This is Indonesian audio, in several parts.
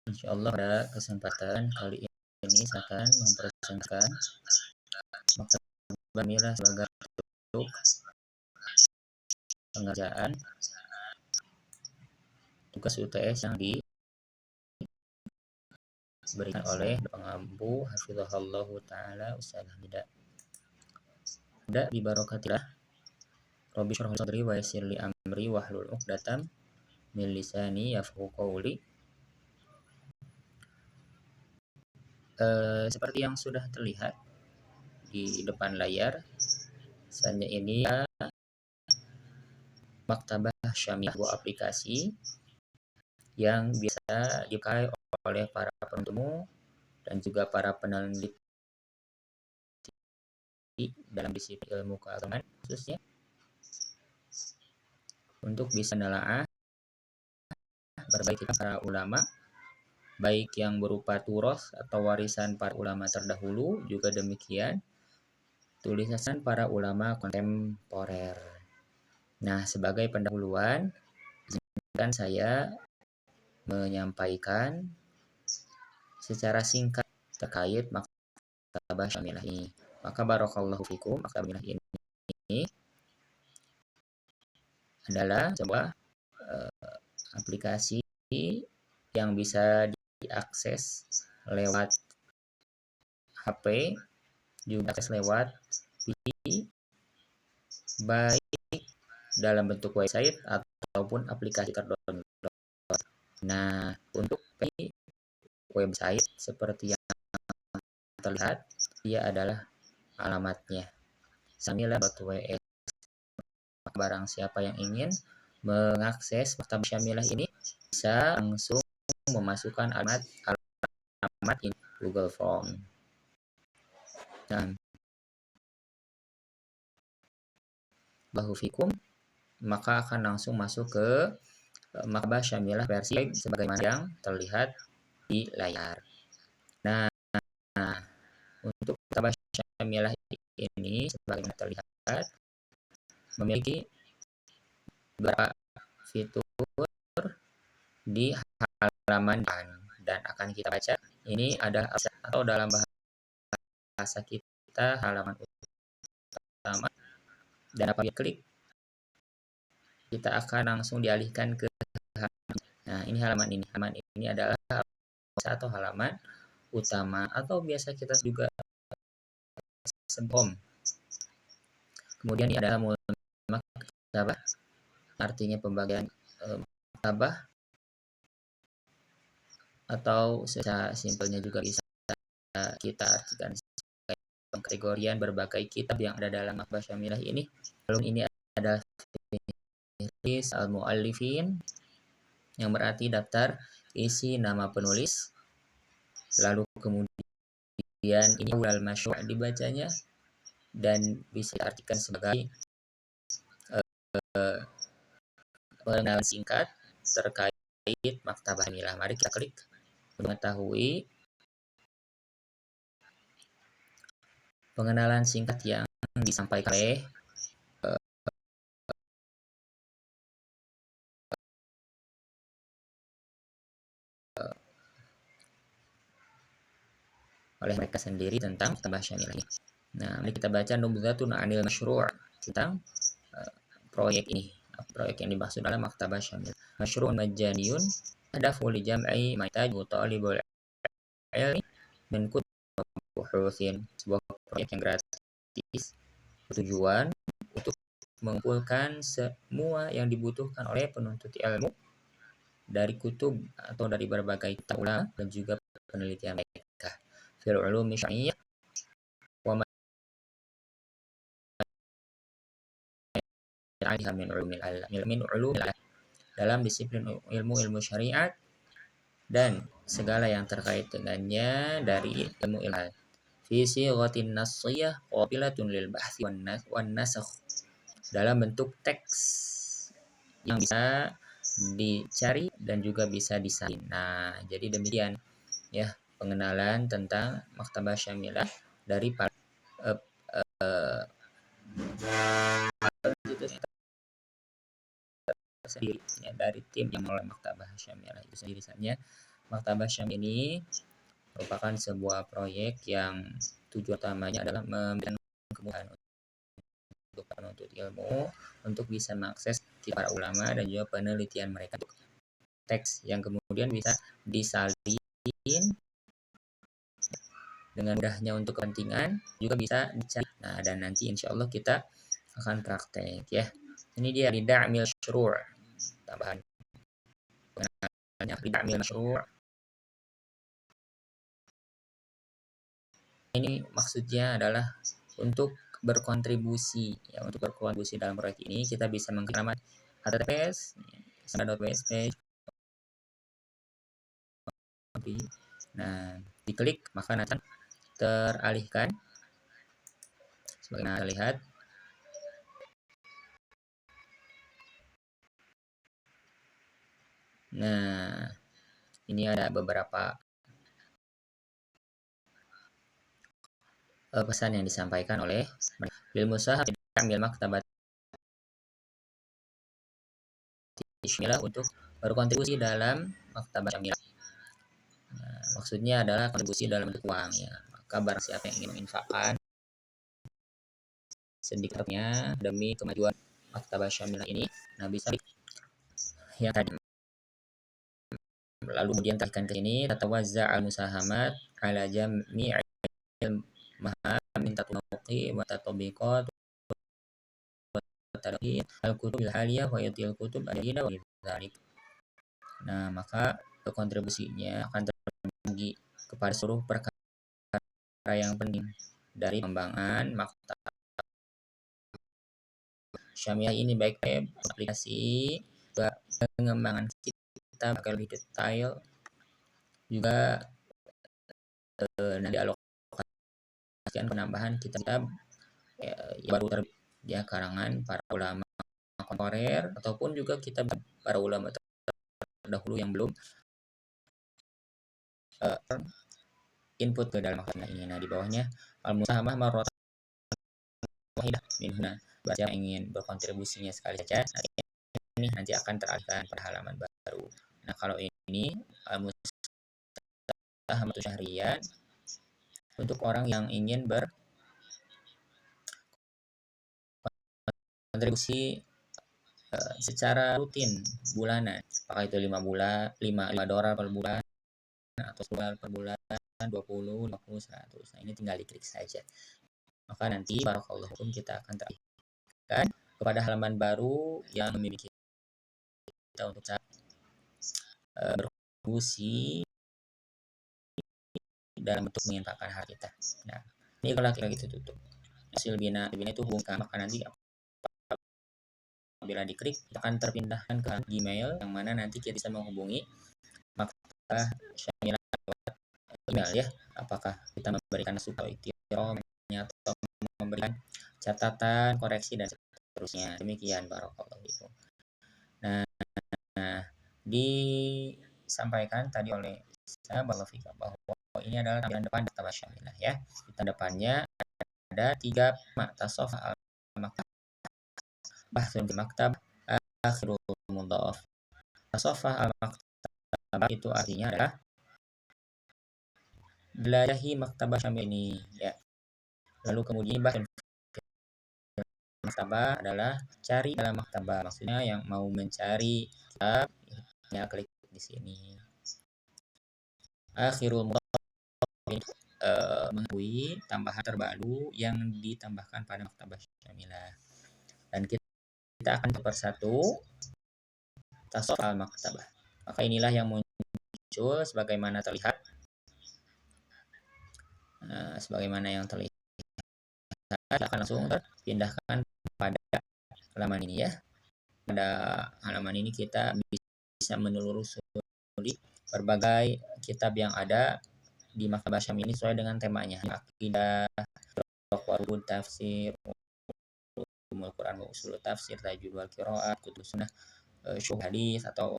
Insyaallah pada kesempatan kali ini saya akan mempresentasikan Maktabah Milah sebagai bentuk pengerjaan tugas UTS yang diberikan oleh pengampu hafizahullah taala Ustaz Hamida. Di barakatillah Rabbi shrah li sadri wa yassir li amri wahlul 'uqdatam min lisani yafqahu qawli. Seperti yang sudah terlihat di depan layar, misalnya ini Maktabah Syamilah, sebuah aplikasi yang bisa dipakai oleh para penuntut dan juga para peneliti dalam disiplin ilmu keagamaan, khususnya untuk bisa menelaah berbagai para ulama, baik yang berupa turos atau warisan para ulama terdahulu, juga demikian tulisan para ulama kontemporer. Nah, sebagai pendahuluan, izinkan saya menyampaikan secara singkat terkait Maktabah Syamilah ini. Maka barakallahu fikum, Maktabah Syamilah ini adalah sebuah aplikasi yang bisa diakses lewat HP, juga akses lewat PC, baik dalam bentuk website ataupun aplikasi terdownload. Nah, untuk website seperti yang terlihat, dia adalah alamatnya syamilah.ws. Barang siapa yang ingin mengakses Maktabah Syamilah ini bisa langsung memasukkan alamat ini Google Form. Dan bahufikum, maka akan langsung masuk ke Maktabah Syamilah versi sebagaimana yang terlihat di layar. Nah, untuk Maktabah Syamilah ini sebagaimana terlihat memiliki beberapa fitur di halaman dan akan kita baca. Ini ada atau dalam bahasa kita halaman utama, dan apabila klik kita akan langsung dialihkan ke halaman. Nah, ini halaman ini. Halaman ini adalah satu halaman utama atau biasa kita juga sebelum. Kemudian ini adalah maktabah, artinya pembagian maktabah, atau secara simpelnya juga bisa kita artikan pengkategorian berbagai kitab yang ada dalam Maktabah Syamilah ini. Lalu ini ada fihris al-muallifin, yang berarti daftar isi nama penulis. Lalu kemudian ini ulal masyru' dibacanya dan bisa diartikan sebagai pengenalan singkat terkait Maktabah Syamilah. Mari kita klik mengetahui pengenalan singkat yang disampaikan oleh mereka sendiri tentang Maktabah Syamilah ini. Nah, mari kita baca nubdzatun 'anil masyru' tentang proyek ini. Proyek yang dimaksud dalam Maktabah Syamilah. Masyru'un majjaniyun hadafu li jam'i ma yahtajuhu talibul ilmi min kutub buhutsin. Sebuah proyek yang gratis bertujuan untuk mengumpulkan semua yang dibutuhkan oleh penuntut ilmu dari kutub atau dari berbagai kitab ulama dan juga penelitian mereka fil ulumi syar'iyyah wa ma ya'aliha min ulumil dalam disiplin ilmu syariat dan segala yang terkait dengannya dari ilmu ilmu fi sighatin nassiyah qabilatun lil bahthi wan nasakh, dalam bentuk teks yang bisa dicari dan juga bisa disalin. Nah, jadi demikian ya pengenalan tentang Maktabah Syamilah dari para sendiri ya, dari tim yang mengelola Maktabah Syamilah itu sendiri saja. Maktabah Syamil ini merupakan sebuah proyek yang tujuan utamanya adalah memberikan kemudahan untuk penuntut ilmu untuk bisa mengakses para ulama dan juga penelitian mereka untuk teks yang kemudian bisa disalin dengan mudahnya untuk kepentingan, juga bisa dicari. Nah, dan nanti insya Allah kita akan praktek ya. Ini dia rida'mil syuru' tambahan pengenalnya rida'mil syuru'. Ini maksudnya adalah untuk berkontribusi ya, untuk berkontribusi dalam proyek ini kita bisa mengklik alamat https sana.psp. Nah, diklik maka nanti teralihkan sebagaimana terlihat. Nah, ini ada beberapa pesan yang disampaikan oleh bil musahab ambil maktabat Syamilah untuk berkontribusi dalam maktabat Syamilah. Nah, maksudnya adalah kontribusi dalam bentuk uang ya. Maka barang siapa yang ingin menginfakkan sedikitnya demi kemajuan maktabah Syamilah ini, nah bisa yang tadi. Lalu kemudian tekan ke sini tatawazza al musahamat ala jami'il maham min tatawuqi wa tatabiqat al-kutub al-haliyah wa yatil kutub al-jina wa dzalik. Nah, maka kontribusinya akan terbagi kepada seluruh perkara yang penting dari pengembangan maktabah Syamiah ini, baik web, aplikasi, juga pengembangan kita pakai lebih detail, juga dialokasikan penambahan kitab ya, baru terbit ya karangan para ulama kontemporer ataupun juga kitab para ulama terdahulu yang belum input ke dalam maktabah ini. Nah, di bawahnya al-musahamah marratan wahidah minhuna. Buat yang ingin berkontribusinya sekali saja, ini nanti akan teralihkan pada halaman baru. Nah, kalau ini al-musahamah syahriyan untuk orang yang ingin berkontribusi secara rutin bulanan, apakah itu 5 dolar per bulan atau $10 per bulan, 20, 50, 100. Nah, ini tinggal diklik saja. Maka nanti barakallahu fikum kita akan teralihkan kepada halaman baru yang memiliki kita untuk berkontribusi dalam bentuk menginfakkan harta kita. Nah, ini kalau lagi tutup. Hasil bina itu hubungkan, maka nanti apabila diklik akan terpindahkan ke Gmail yang mana nanti kita bisa menghubungi maktabah Syamilah lewat email ya. Apakah kita memberikan surat atau memberikan catatan, koreksi dan seterusnya. Demikian barakallahu fikum. Nah, disampaikan tadi oleh saya bahwa ini adalah tampilan depan maktabah Syamilah ya. Di depannya ada 3 maktasof al-maktab bahsul maktab akhirul mudhaf. Tasofah al-maktab itu artinya adalah belajahi maktabah Syamil ini ya. Lalu kemudian bahkan maktabah adalah cari dalam maktabah, maksudnya yang mau mencari kitab ya klik di sini. Akhirul mudhaf mengetahui tambahan terbaru yang ditambahkan pada maktabah Syamilah. Dan kita akan persatu tasawuf al-maktabah. Maka inilah yang muncul sebagaimana terlihat. Sebagaimana yang terlihat akan langsung terpindahkan pada halaman ini ya. Pada halaman ini kita bisa menelusuri berbagai kitab yang ada di maktabah Syamil ini sesuai dengan temanya. Akidah, tafsir, ulumul Quran, usul tafsir, tajwid wal qiraat, kutub sunnah, syuh hadis atau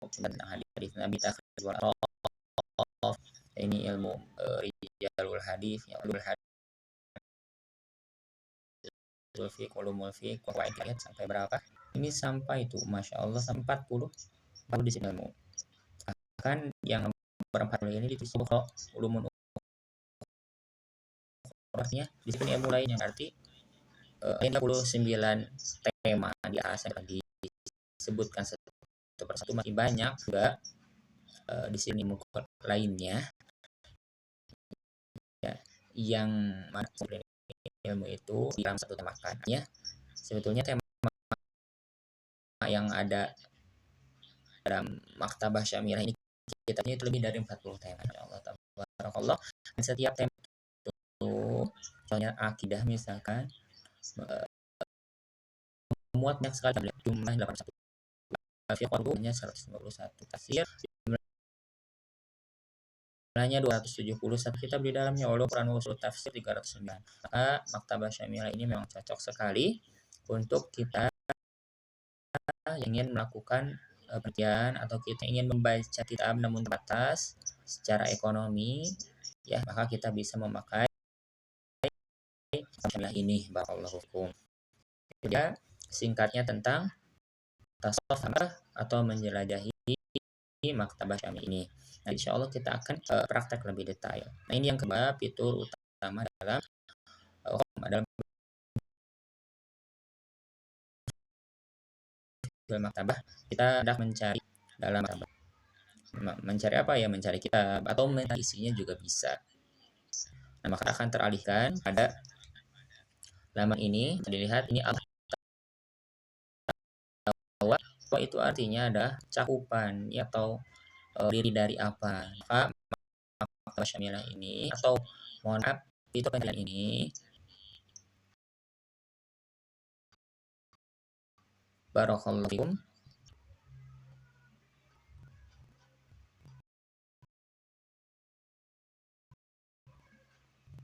tentang hadis Nabi takhir wal araf. Ini ilmu rijalul hadis, ya ulul hadis, fiqh, ulumul fiqh, qawaid sampai berapa? Ini sampai itu Masya Allah sampai 40 baru di sini ilmu. Bahkan yang perempat ini divisi kalau ulumul artinya di sini mulainya arti 39 tema di atas yang disebutkan satu persatu masih banyak juga di sini mukot lainnya ya, yang mana ilmu itu di dalam satu tema ya sebetulnya tema yang ada dalam Maktabah Syamilah ini kitabnya itu lebih dari 40 tema. Ya Allah tabarakallah. Dan setiap tema itu contohnya akidah misalkan memuat banyak sekali jumlah 81 fiqhnya 151 tafsir jumlahnya 271 kitab di dalamnya ulum Quran usul tafsir 309. Maka Maktabah Syamilah ini memang cocok sekali untuk kita yang ingin melakukan penelitian atau kita ingin membaca kitab namun terbatas secara ekonomi ya maka kita bisa memakai Syamilah ini barakallahu fikum. Ya, singkatnya tentang tasawuf atau menjelajahi Maktabah Syamilah ini. Nah, insya Allah kita akan praktek lebih detail. Nah, ini yang kedua fitur utama dalam maktabah kita hendak mencari dalam maktabah. Mencari apa ya? Mencari kitab atau mencari isinya juga bisa. Nah, maka akan teralihkan pada laman ini. Dilihat ini bahwa itu artinya ada cakupan ya, atau diri dari apa. Maka Maktabah Syamilah ini atau mohon maaf itu penjelasan ini barakallahu fikum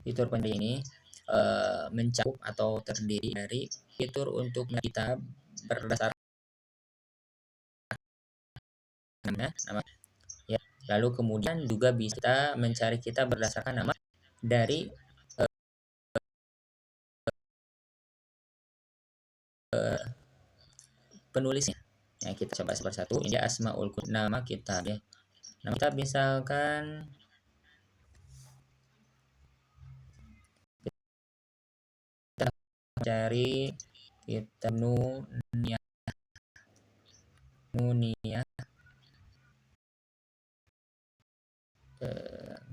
fitur penjelasan ini mencakup atau terdiri dari fitur untuk kita berdasarkan nama ya lalu kemudian juga bisa mencari kita berdasarkan nama dari penulisnya ya kita coba satu ini asmaul nama kitab ya nama kitab misalkan kita cari kitab Nuniyah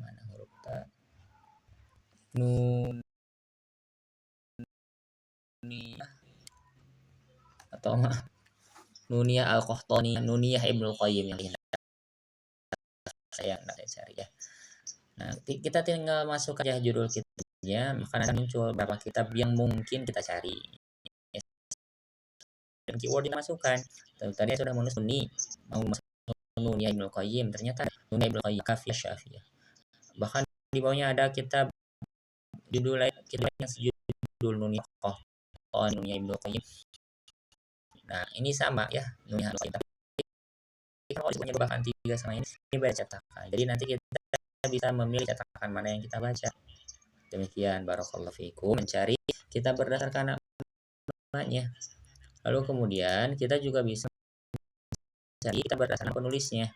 mana huruf ta Nuniyah atau Nuniyah Al-Qahtani Nuniyah Ibnu Qayyim yang saya cari ya. Nah, kita tinggal masuk aja judul kitabnya, maka akan muncul beberapa kitab yang mungkin kita cari. Dan keyword yang masukkan. Tadi sudah menulis Sunni, mau masuk Nuniyah Ibnu Qayyim, ternyata Nuniyah Ibnu Qayyim Kafiyah Syafiyah. Bahkan di bawahnya ada kitab judul lain yang sejudul Nuniyah Qahtani Nuniyah Ibnu Qayyim. Nah, ini sama ya, Nuniyah Ibnu Qayyim. Kalau punya bahkan 3 sama ini beda cetakan. Jadi nanti kita bisa memilih cetakan mana yang kita baca. Demikian barakallahu fikum mencari kita berdasarkan namanya. Lalu kemudian kita juga bisa mencari kita berdasarkan penulisnya.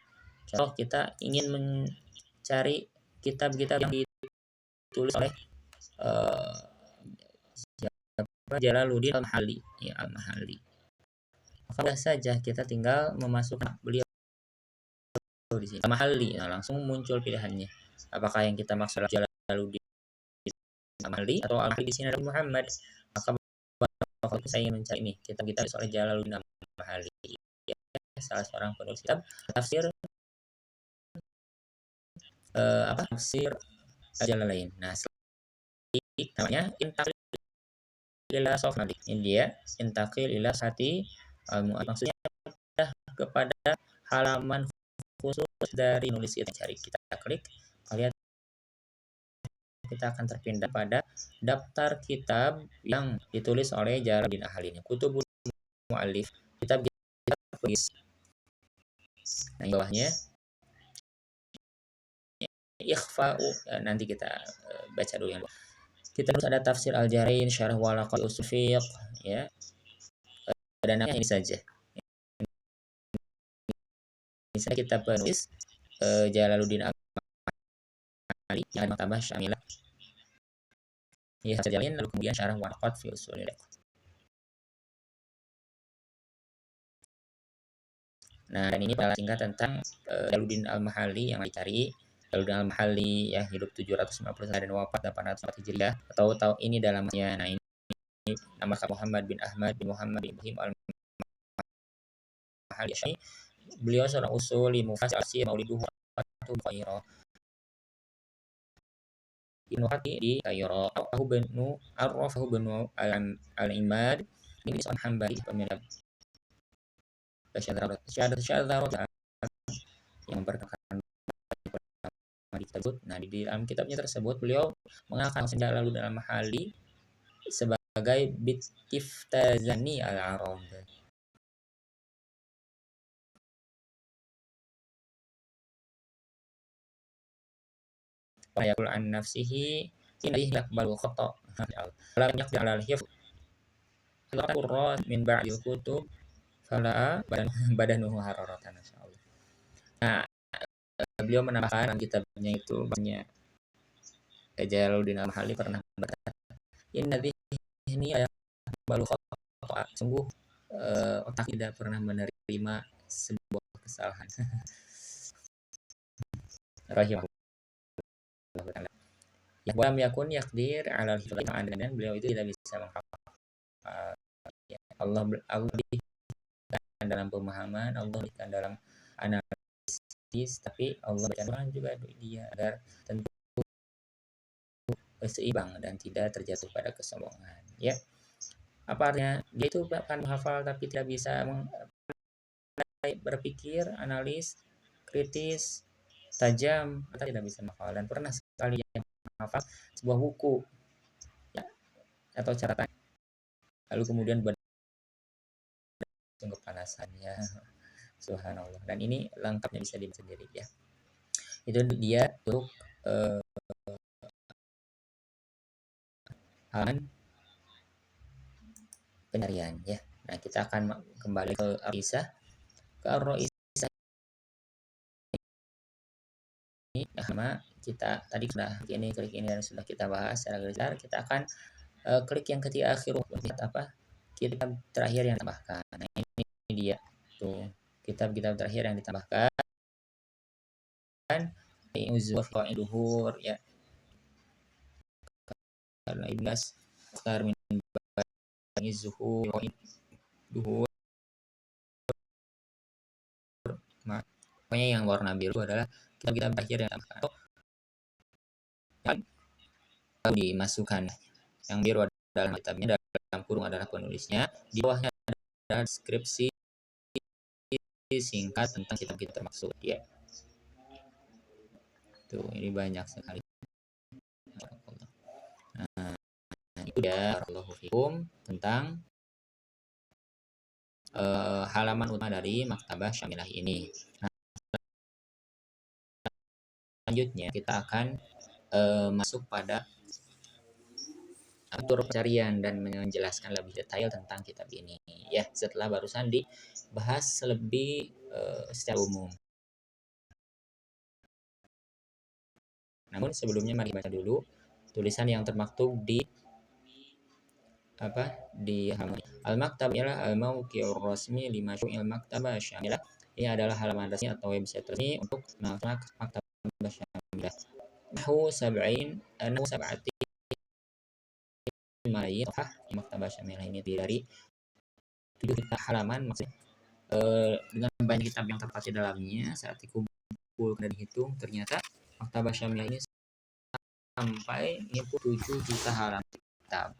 Contoh kita ingin mencari kitab-kitab yang ditulis oleh Jalaluddin Al-Mahalli ya Al-Mahalli. Maka saja kita tinggal memasukkan beliau di sini Al-Mahalli, nah langsung muncul pilihannya. Apakah yang kita maksud Jalaluddin Al-Mahalli atau Al-Mahalli di sini adalah Muhammad? Maka kalau saya ingin mencari ini kita soal Jalaluddin Al-Mahalli ya, salah seorang penulis kitab tafsir tafsir Jalalain. Nah, namanya Intaqil ila Sofnadi. Ini dia Intaqil ila Sati maksudnya kepada halaman khusus dari nulis kita cari kita klik lihat kita akan terpindah pada daftar kitab yang ditulis oleh Jalaluddin Al-Mahalli. Kutubul Mu'allif kitab penulis. Nah, di bawahnya ikhfa'u nanti kita baca dulu yang bawah. Kita harus ada tafsir Al-Jarain, syarah Walaqai Usul Fiqh ya. Dan ini saja. Misalnya kita penulis Jalaluddin yang ada maktabah syamilah ya Jalin, lalu kemudian syarah warqat fi usulil fiqh. Nah, dan ini adalah singkat tentang Jalaluddin Al-Mahalli yang dicari. Jalaluddin Al-Mahalli ya hidup 751 dan wafat 804 Hijriah. Atau tahu ini dalamnya. Nah, ini nama Muhammad bin Ahmad bin Muhammad bin Ibrahim Al-Mahalli. Beliau seorang usuli mufassir mauliduhu Qairah. Ibnu Hati di Qairah. Arrafahu benu al-Imad ini seorang Hambali pemilik Syahadat yang memperkenalkan di tersebut. Nah, di dalam kitabnya tersebut beliau mengenalkan Jalaluddin Al-Mahalli sebagai Bitiftazani al-Arab. Wa yaqul an nafsihi innahu yaqbalu khata' la yaqdir 'ala al-hifz al-qurra min ba'dil kutub fala badanuhu hararatan insyaallah. Nah, beliau menambahkan dalam kitabnya itu banyak Jalaluddin Al-Mahalli pernah berkata, "Inna dhihni yaqbalu khata'." Sungguh otak tidak pernah menerima sebuah kesalahan. Rahimahullah taala. Ya walam yakun yakdir 'ala al-hifdz dan beliau itu tidak bisa menghafal. Ya, Allah berikan dalam pemahaman, Allah berikan dalam analisis, tapi Allah berikan juga dia agar tentu seimbang dan tidak terjatuh pada kesombongan. Ya, apa artinya? Dia itu akan menghafal tapi tidak bisa berpikir, analis, kritis, tajam, atau tidak bisa menghafal dan pernah sekali yang menghafal sebuah buku ya, atau catatan lalu kemudian sungguh panasannya subhanallah. Dan ini lengkapnya bisa dibaca sendiri ya. Itu dia untuk halaman pencarian ya. Nah, kita akan kembali ke Ar-Risah. Ke Ar-Risah ini sama kita tadi sudah klik ini dan sudah kita bahas secara besar. Kita akan klik yang ketiga akhir apa? Kitab terakhir yang ditambahkan. Nah, ini dia tuh kitab-kitab terakhir yang ditambahkan. Uzwa fi duhur ya. Karena ibnas aktar min bani zuhur duhur. Pokoknya yang warna biru adalah kitab-kitab terakhir yang ditambahkan. Yang dimasukkan. Yang biru adalah kitabnya, dalam kurung adalah penulisnya, di bawahnya ada deskripsi singkat tentang kitab-kitab termaksud ya. Tuh, ini banyak sekali. Nah, itu ya barakallahu fikum tentang halaman utama dari Maktabah Syamilah ini. Nah, selanjutnya kita akan masuk pada atur pencarian dan menjelaskan lebih detail tentang kitab ini ya, setelah barusan dibahas lebih secara umum. Namun sebelumnya mari baca dulu tulisan yang termaktub di Al-Maktab ialah al-mauqi'ur rasmi li masyru'il Maktabah Syamilah. Ini adalah halaman resmi atau website resmi untuk Maktabah Syamilah. Nahu sab'ati Maktabah Syamilah ini dari 7 halaman, maksudnya dengan banyak kitab yang terdapat di dalamnya. Saat dikumpul dan dihitung ternyata Maktabah Syamilah ini sampai 27 juta halaman kitab,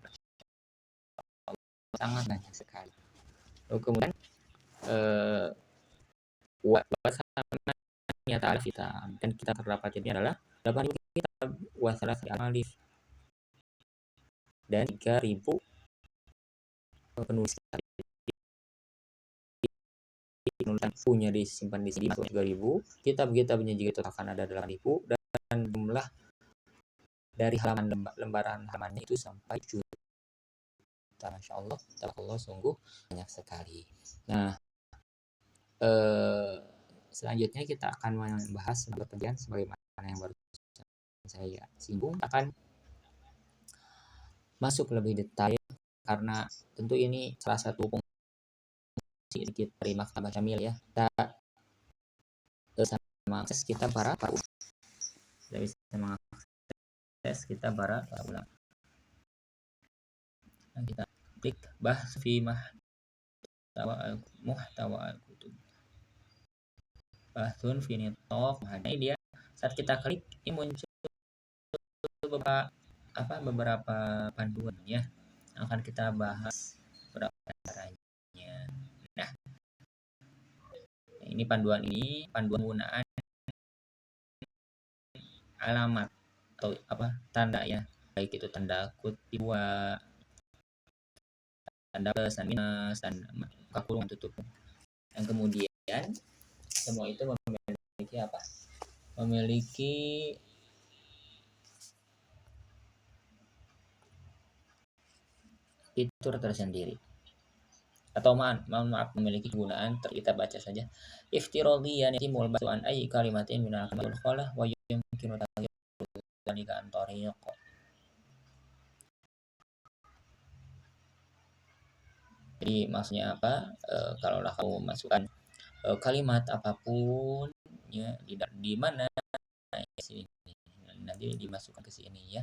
sangat banyak sekali. Lalu kemudian nyata alif kitab, dan kita terdapat ini adalah 8.000 kitab wasalah alif dan 3.000 penulis punya disimpan di sini masuk 3.000, kitab-kitabnya juga akan ada 8.000, dan jumlah dari lembaran halamannya itu sampai juta. Masya Allah, sungguh banyak sekali. Nah, selanjutnya kita akan membahas penjelasan sebagaimana yang baru saya singgung akan masuk lebih detail karena tentu ini salah satu fungsi sedikit dari Maktabah Syamil ya. Kita bisa mengakses kita para kita bisa mengakses kita para ulama. Nah, kita klik bahas fi muhtawa al-kutub. Bahsun fi nitoq. Nah, ini dia saat kita klik ini muncul beberapa panduan ya yang akan kita bahas beberapa caranya. Nah, ini panduan penggunaan alamat atau tanda ya, baik itu tanda kutip dua, tanda plus dan minus dan buka kurung tutup. Yang kemudian semua itu memiliki memiliki fitur tersendiri atau maaf memiliki kegunaan. Kita baca saja. Iftiradiyan yatimul basu an ayyi kalimatin minal kalimatul khalah wa yumkinu taghyiru dzalika an tariq. Jadi maksudnya kalaulah kamu masukkan kalimat apapun ya di mana ya, sini nanti dimasukkan ke sini ya.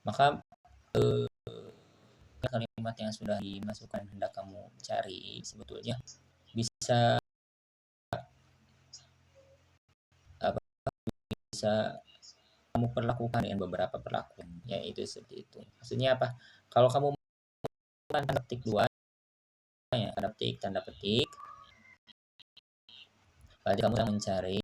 Maka kalimat yang sudah dimasukkan hendak kamu cari sebetulnya bisa kamu perlakukan dengan beberapa perlakuan, yaitu seperti itu. Maksudnya apa? Kalau kamu tanda petik dua ya, tanda petik berarti kamu sedang mencari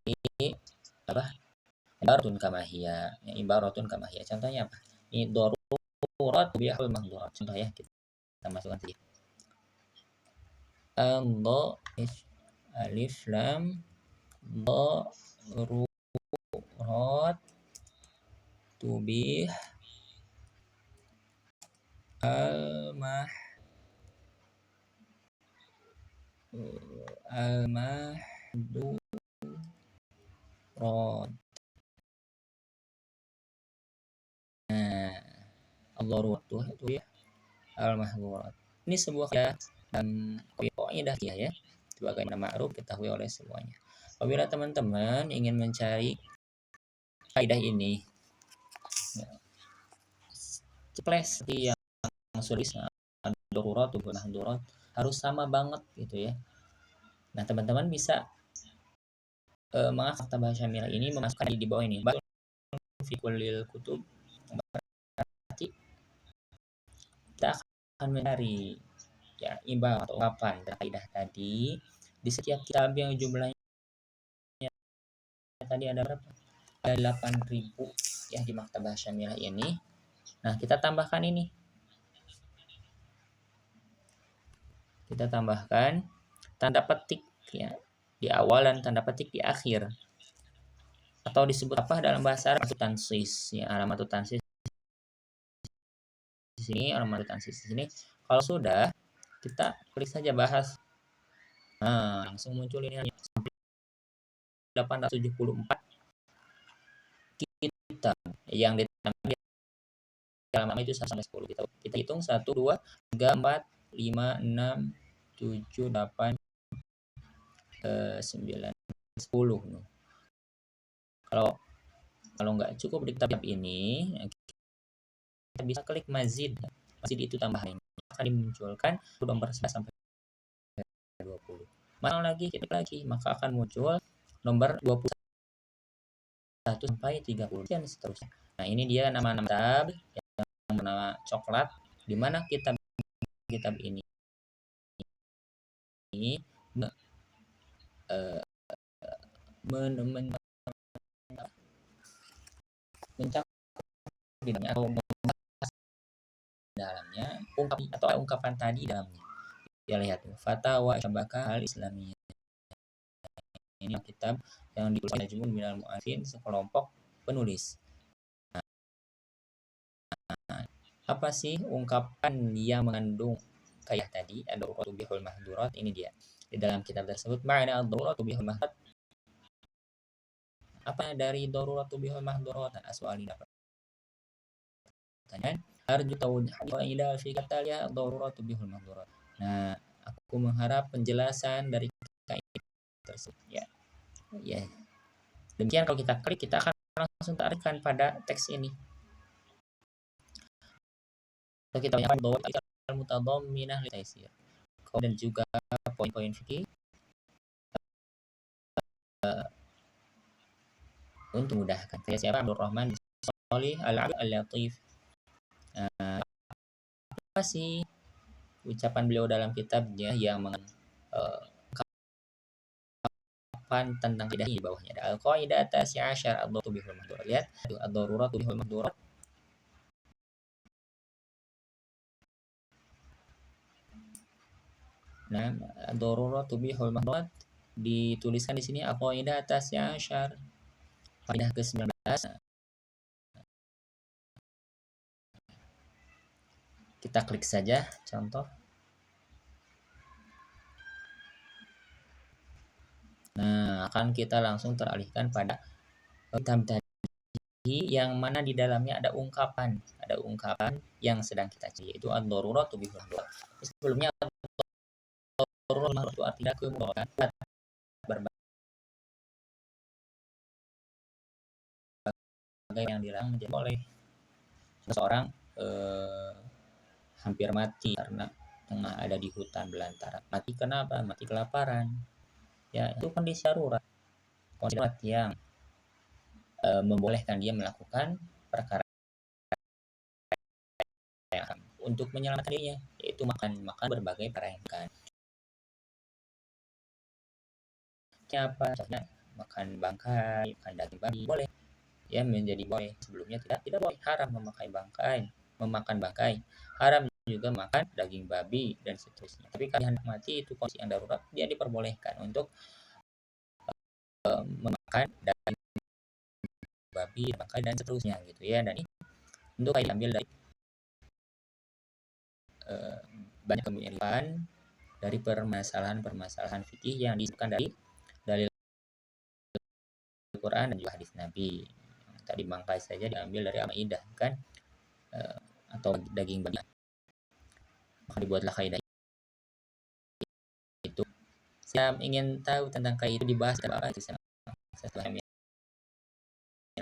ibaratun kamahiyah ya, ibaratun kamahiyah. Contohnya apa? Ini darurat bihul mahdurat. Contoh ya, kita masukkan saja alif lam darurat tubih al-mahdurat. Nah, al-darurat itu ya, al-mahdurat. Ini sebuah dan pokoknya dah ya. Sebagaimana ma'ruf ketahui oleh semuanya. Apabila teman-teman ingin mencari kaidah ini, ya, ceples yang sulis darurat tuh mahdurat harus sama banget gitu ya. Nah, teman-teman bisa Maktabah Syamilah ini memasukkan di bawah ini fi kullil kutub. Berarti kita akan mencari ya ibarat atau ungkapan kaidah tadi di setiap kitab yang jumlahnya tadi ada berapa? Ada 8.000 ya di Maktabah Syamilah ini. Nah, kita tambahkan ini. Kita tambahkan tanda petik ya di awal dan tanda petik di akhir. Atau disebut dalam bahasa Arab tansis ya, alamat tansis di sini, alamat tansis di sini. Kalau sudah, kita klik saja bahas. Nah, langsung muncul ini 874 kitab yang ditambah halaman itu sampai 10. Kita hitung 1 2 3 4 5 6 7 8 9 10. Kalau nggak cukup di kitab ini, kita bisa klik mazid. Mazid itu tambahan akan dimunculkan nomor 11 sampai 20. Mana lagi kita lagi, maka akan muncul nomor 21 sampai 30 dan seterusnya. Nah, ini dia nama-nama kitab yang bernama coklat, di mana kitab ini mencakup di dalamnya atau dalamnya ungkapan tadi dalamnya. Ya lihat Fatwa Syabakah al-Islamiyah. Ini kitab yang ditulis oleh Najmun minal Mu'arrikhin, sekelompok penulis. Nah, apa sih ungkapan yang mengandung kayak tadi ad-daruratu bihul mahdurat? Ini dia. Di dalam kitab tersebut ma'na ad-daruratu bihul mahdurat Apa dari darurat bihul mahdurat? Nah, soal ini dapat pertanyaan. Arju tawdih wa ila fi katalia darurat bihul mahdurat. Nah, aku mengharap penjelasan dari kaidah tersebut ya. Ya. Demikian kalau kita klik kita akan langsung tarik pada teks ini. Kalau kita banyak bahwa kita mutadhamminah li taisir. Kemudian juga poin-poin fikih untuk memudahkan. Kayak siapa? Abdul Rahman Shalih Al-Latif. Apa sih ucapan beliau dalam kitabnya yang tentang kaidah di bawahnya ada al-qaidah tasya'asyar ad-daruratu bihul mahdurat. Lihat, ad-daruratu bihul mahdurat. Nah, ad-daruratu bihul mahdurat dituliskan di sini al-qaidah tasya'asyar. Kaidah ke-19. Kita klik saja contoh. Nah, akan kita langsung teralihkan pada kitab tadi yang mana di dalamnya ada ungkapan yang sedang kita cari, yaitu ad-daruratu bihul mahdurat. Sebelumnya ad-daruratu itu artinya kemudahan berbagai yang dilarang menjadi boleh. Seseorang hampir mati karena tengah ada di hutan belantara. Mati kenapa? Mati kelaparan. Ya, itu kondisi darurat. Kondisi darurat yang membolehkan dia melakukan perkara yang untuk menyelamatkan dirinya, yaitu makan berbagai perenggan. Apa? Contohnya makan bangkai, makan daging babi boleh. Ya, menjadi boleh. Sebelumnya tidak boleh, haram memakan bangkai. Haram juga makan daging babi dan seterusnya. Tapi kalau hendak mati itu kondisi yang darurat, dia diperbolehkan untuk memakan daging babi, bangkai dan seterusnya gitu ya. Dan ini untuk diambil dari banyak kemudian dari permasalahan fikih yang disebutkan dari Al-Quran dan juga hadis Nabi. Tadi bangkai saja diambil dari Al-Maidah kan, atau daging babi. Maka dibuatlah kaidah itu. Siapa ingin tahu tentang kaidah itu dibahas apa itu setelah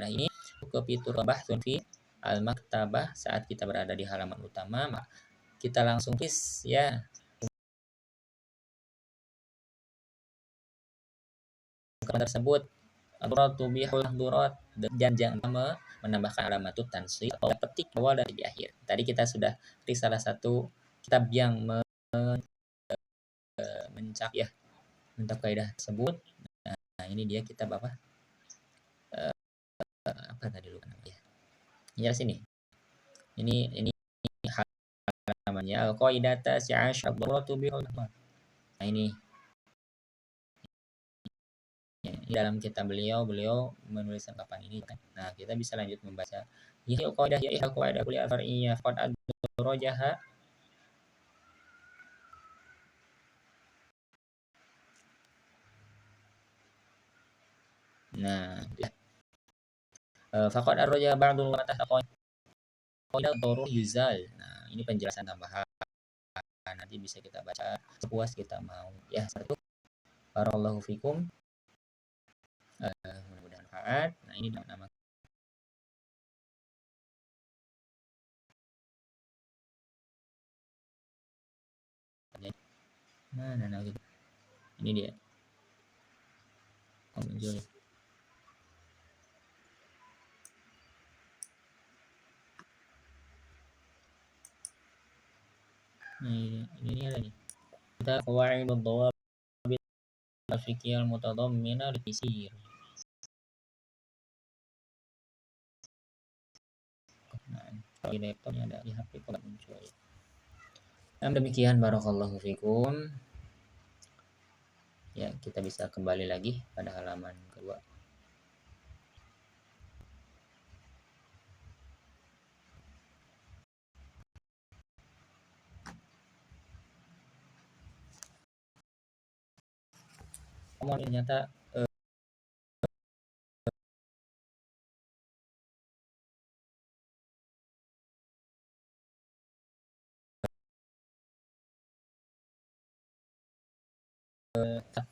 ini ke fitur bahsun fi al-maktabah. Saat kita berada di halaman utama, kita langsung klik ya tersebut ad-daruratu bihul mahdurat, dan jangan menambahkan alamat tansih atau petik awal dan di akhir. Tadi kita sudah klik salah satu kitab yang mencak ya untuk kaidah tersebut. Nah, ini dia kitab apa? Apa tadi lupa namanya? Ya sini. Ini halamannya al-qaidah tasya'asyar ad-daruratu bihul mahdurat. Nah, ini di dalam kitab beliau menulis ungkapan ini kan. Nah, kita bisa lanjut membaca. Ya qaidah ya qaidah kuliah far'iyah qad ad-darajaha. Nah, faqad ar-raja ba'dul ulama qaidah darur yuzal. Nah, ini penjelasan tambahan. Nanti bisa kita baca sepuas kita mau. Ya, satu. Barakallahu fikum. Mudah-mudahan manfaat. Nah, ini nama nah, ini dia. Enjoy. Nah, ini ada nih. Kita qawaid ad-dawabit al-fiqhiyah al-mutadhammina li-taysir. Nah, kalau di laptopnya ada, di HP kok muncul. Nah, demikian barakallahu fikum. Ya, kita bisa kembali lagi pada halaman kedua. Ternyata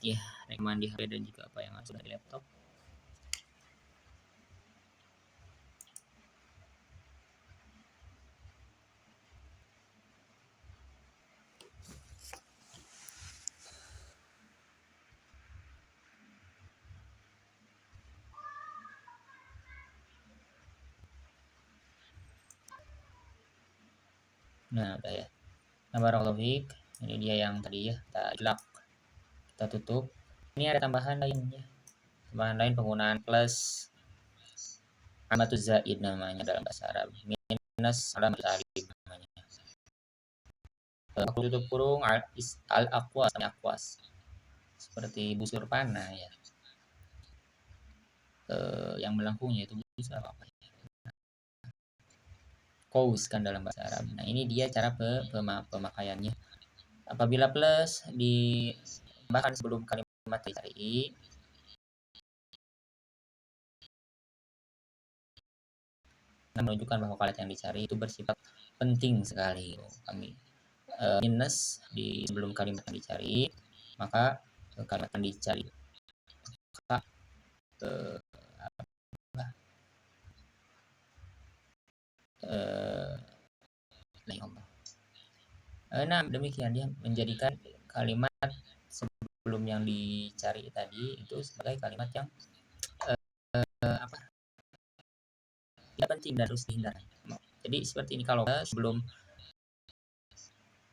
ya rekaman di HP dan juga apa yang sudah di laptop. Nah, udah ya. Nah, barakallahu fiik. Ini dia yang tadi ya, kita lock, kita tutup. Ini ada tambahan lainnya. Tambahan lain penggunaan plus alamatuz zaid namanya dalam bahasa Arab. Minus alamatuz alif namanya. Aku tutup kurung al aqwas, aqwas. Seperti busur panah ya. Yang melengkungnya itu busur apa ya? Kous kan dalam bahasa Arab. Nah, ini dia cara pemakaiannya. Apabila plus ditambahkan sebelum kalimat dicari, menunjukkan bahwa kalimat yang dicari itu bersifat penting sekali. Kami minus di sebelum kalimat yang dicari, maka kalimat yang dicari maka eh, eh, nah demikian dia menjadikan kalimat sebelum yang dicari tadi itu sebagai kalimat yang apa tidak penting dan harus dihindari. Jadi seperti ini, kalau sebelum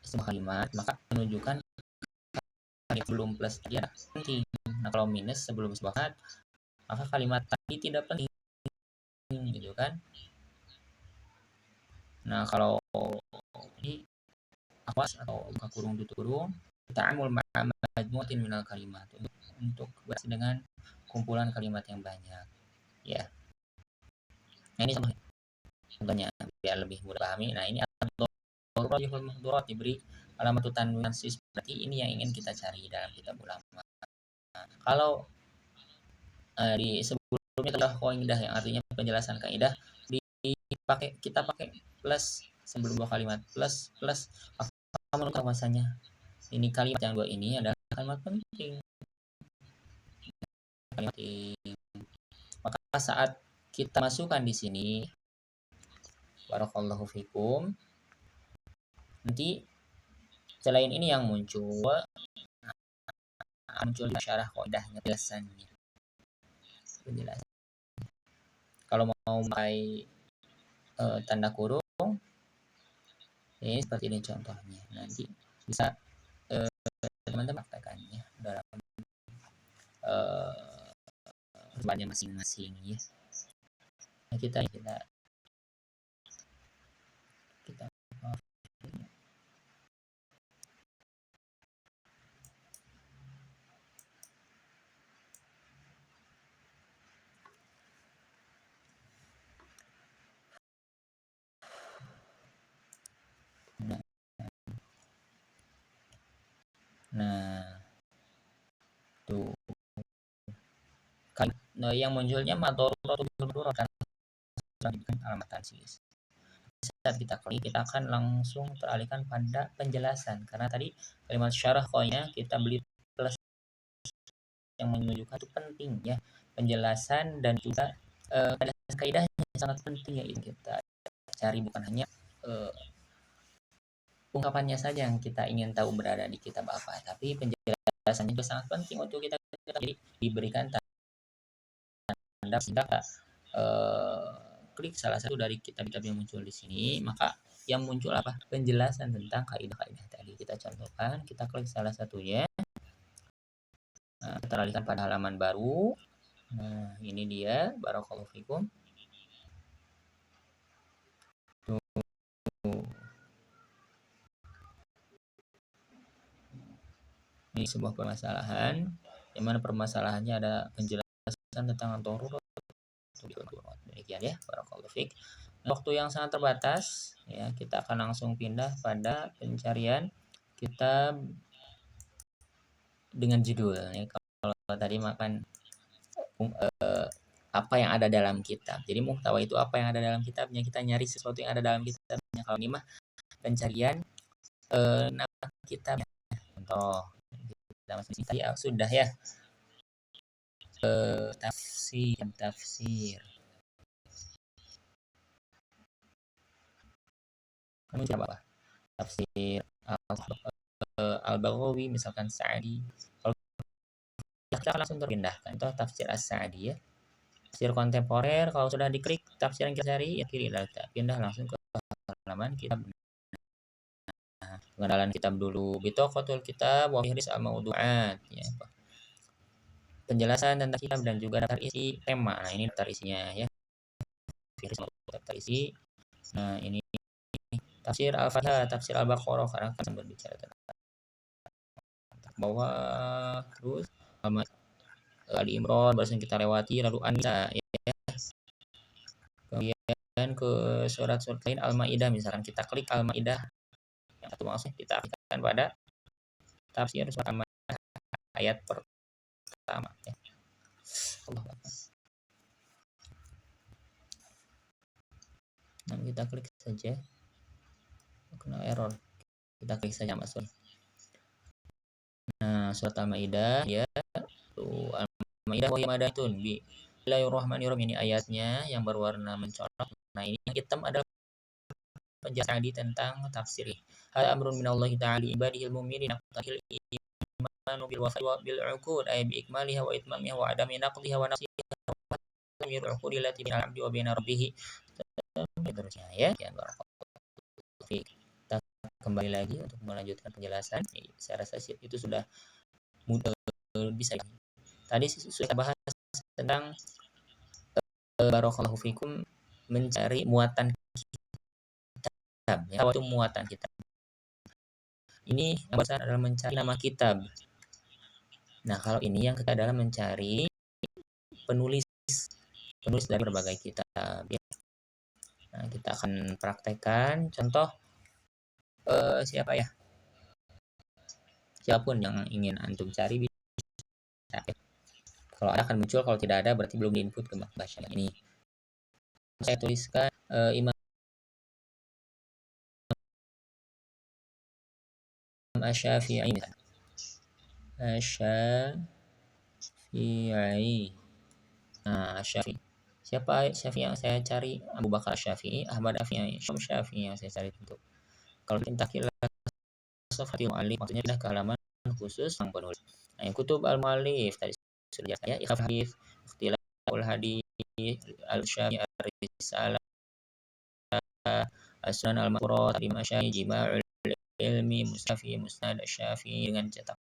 sebuah kalimat maka menunjukkan kalimat belum plus dia penting. Nah, kalau minus sebelum sebuah kalimat maka kalimat tadi tidak penting, gitu kan. Nah, kalau ini awas atau buka kurung tutup kurung, ta'amul majmu'atin minal kalimat, untuk berarti dengan kumpulan kalimat yang banyak ya. Nah, ini contohnya biar lebih mudah pahami. Nah, ini ad-darurah diberi alamat tanwin sis, berarti ini yang ingin kita cari dalam kitab ulama. Kalau di sebelumnya adalah kaidah yang artinya penjelasan kaidah, kita pakai plus sebelum dua kalimat, plus menurut bahwasanya ini kalimat yang dua ini adalah kalimat penting. Maka saat kita masukkan di sini, barakallahu fikum, nanti selain ini yang muncul syarah kaidahnya, penjelasannya. Kalau mau pakai tanda kurung, ini seperti ini contohnya. Nanti bisa teman-teman praktekannya dalam tempatnya masing-masing ya. Nah, kita nah tuh nah, yang munculnya madorot kan alamat tansis. Saat kita klik, kita akan langsung teralihkan pada penjelasan, karena tadi kalimat syarah konya kita beli plus yang menunjukkan itu penting ya, penjelasan dan juga kaidahnya sangat penting ya, ini kita cari, bukan hanya ungkapannya saja yang kita ingin tahu berada di kitab apa, tapi penjelasannya juga sangat penting untuk kita. Jadi diberikan tanda sehingga klik salah satu dari kitab-kitab yang muncul di sini, maka yang muncul apa? Penjelasan tentang kaidah-kaidah tadi. Kita contohkan, kita klik salah satunya, teralihkan pada halaman baru. Nah, ini dia, barakallahu fikum. Ini sebuah permasalahan, yang mana permasalahannya ada penjelasan tentang ad-darurat. Demikian ya, barakallahu fik. Waktu yang sangat terbatas ya, kita akan langsung pindah pada pencarian kitab dengan judul ya. Kalau tadi makan apa yang ada dalam kitab, jadi muhtawa itu apa yang ada dalam kitabnya, kita nyari sesuatu yang ada dalam kitabnya. Kalau ini mah pencarian nama kitabnya. Contoh kita masuk di sini ya, sudah ya. Tafsir. Kamu coba apa? Tafsir Al-Baghawi, misalkan Sa'di. Kalau kita langsung terpindahkan itu tafsir As-Sa'di ya. Tafsir kontemporer, kalau sudah diklik tafsir yang kita cari ya kiri, lalu kita pindah langsung ke halaman kitab. Nah, pengenalan kitab dulu, Bitoqatul Kitab wa Fihris al-Mawdu'at ya. Penjelasan tentang kitab dan juga daftar isi tema. Nah, ini daftar isinya ya. Fihris daftar isi. Nah, ini tafsir Al-Fatihah, tafsir Al-Baqarah, karena kan berbicara tentang bawah, terus Ali Imran barusan kita lewati, lalu An-Nisa ya. Kemudian ke surat-surat lain, Al-Maidah, misalkan kita klik Al-Maidah yang satu, maksudnya kita akan pada tafsir surat Al-Maidah ayat pertama ya. Allah. Nah, kita klik saja, kena error, kita klik saja masuk. Nah, surat Al-Maidah ya, tuh Al-Maidah wa madatun bi Bismillahirrahmanirrahim, ini ayatnya yang berwarna mencolok. Nah, ini yang hitam adalah penjelasan tentang tafsir. Hal amrun minallahi ta'ala ibadihil mu'minin tahil imanu bil wafa'i wa bil 'uqud ay bi ikmaliha wa itmamiha wa adami naqdiha wa nafsiha wa tamir 'uqudi allati bainal 'abdi wa baina rabbih. Terusnya ya, kita kembali lagi untuk melanjutkan penjelasan. Saya rasa itu sudah mudah bisa. Tadi sudah bahas tentang barakallahu fikum mencari muatan kitab ya, waktu muatan kitab. Ini yang besar adalah mencari nama kitab. Nah, kalau ini yang kedua adalah mencari penulis dari berbagai kitab ya. Nah, kita akan praktekkan contoh siapa ya? Siapapun yang ingin antum cari bisa. Kalau ada akan muncul, kalau tidak ada berarti belum diinput ke bahasa ini. Saya tuliskan Imam Asy-Syafi'i. Asy-Syafi'i. Nah, Syafi'i. Siapa Syafi'i yang saya cari? Abu Bakar Syafi'i, Ahmad Syafi'i, Syafi'i yang saya cari tentu. Kalau kita kira Sofatil Mu'allif, maksudnya pindah ke halaman khusus yang penulis. Nah, yang kutub al-mu'allif tadi sudah saya ikhaf hadis, ikhtilaful hadis, al-Syafi'i, ar-Risalah, As-Sunan al-Ma'thurah, Imam Syafi'i, Jima'ul Ilmi, Mustafi, Musnad Syafi'i dengan cetak.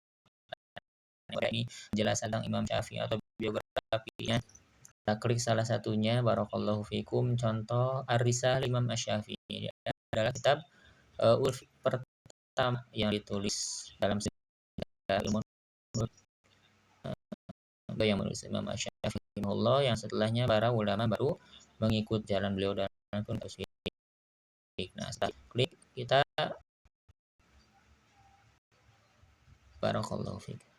Ini penjelasan tentang Imam Syafi'i atau biografinya. Kita klik salah satunya, barakallahu fikum. Contoh Ar-Risalah Imam Asy-Syafi'i adalah kitab pertama yang ditulis dalam sejarah ilmu yang menulis Imam Asy-Syafi'i yang setelahnya para ulama baru mengikut jalan beliau dan pun tasawuf. Nah, setelah klik kita barakallahu fikum.